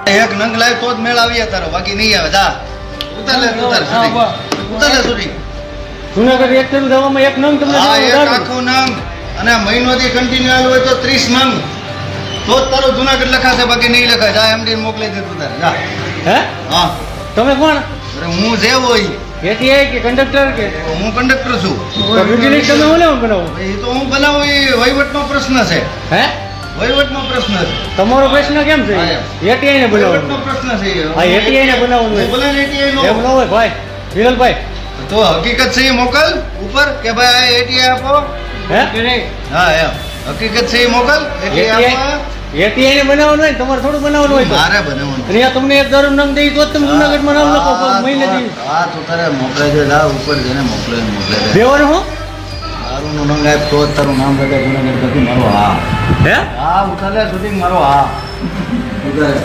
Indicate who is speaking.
Speaker 1: એક નંગ લાવ તો જ મેળ આવીએ તારો, બાકી નહીં આવે. જા ઉતાર લે, ઉતાર સુધી.
Speaker 2: જુનાગઢ એક તરફ દવામાં એક નંગ તમને
Speaker 1: હા, એક આખો નંગ, અને મહિનોથી કન્ટિન્યુ આલું હોય તો 30 નંગ, તો જ તારો જુનાગઢ લખાશે, બાકી નહીં લખાય. જા એમડી મોકલી દે તું તારે. જા.
Speaker 2: હે?
Speaker 1: હા,
Speaker 2: તમે કોણ?
Speaker 1: અરે હું જે હોય
Speaker 2: એટીઆઈ કે કંડક્ટર કે?
Speaker 1: હું કંડક્ટર છું.
Speaker 2: તો વીજળી તમે હું લેવા બનાવો?
Speaker 1: એ તો હું બનાવું, એ વહીવટનો પ્રશ્ન છે.
Speaker 2: હે?
Speaker 1: વહીવટનો પ્રશ્ન છે.
Speaker 2: તમારો પ્રશ્ન કેમ છે? એટીઆઈ ને
Speaker 1: વહીવટનો
Speaker 2: બનાવવાનો
Speaker 1: પ્રશ્ન છે.
Speaker 2: હા, એટીઆઈ ને બનાવવાનું
Speaker 1: હું
Speaker 2: હોય.
Speaker 1: ભલે ને ATI નો.
Speaker 2: એમ ન હોય ભાઈ વિરલભાઈ.
Speaker 1: તો હકીકત છે એ મોકલ ઉપર કે ભાઈ આ ATI આપો.
Speaker 2: હે?
Speaker 1: હા એમ હકીકત છે એ મોકલ. ATI આપો.
Speaker 2: એટીઆઈ ને બનાવવાનું હોય, તમારે થોડું બનાવવાનું હોય તો.
Speaker 1: મારે બનાવવાનું.
Speaker 2: અને આ તમને એક દારૂ નંગ દઈ તો જ તમે જુનાગઢમાં નામ લખો મહિને દી.
Speaker 1: હા તો તારે મોકલે છે. જા ઉપર જઈને મોકલે છે.
Speaker 2: દેવાનું હું?
Speaker 1: દારૂનો નંગ આપ તો જ તારું નામ લખે જુનાગઢ પછી મારો. હા
Speaker 2: હે?
Speaker 1: હા ઉતારે સુધી મારો. હા ઉતારે.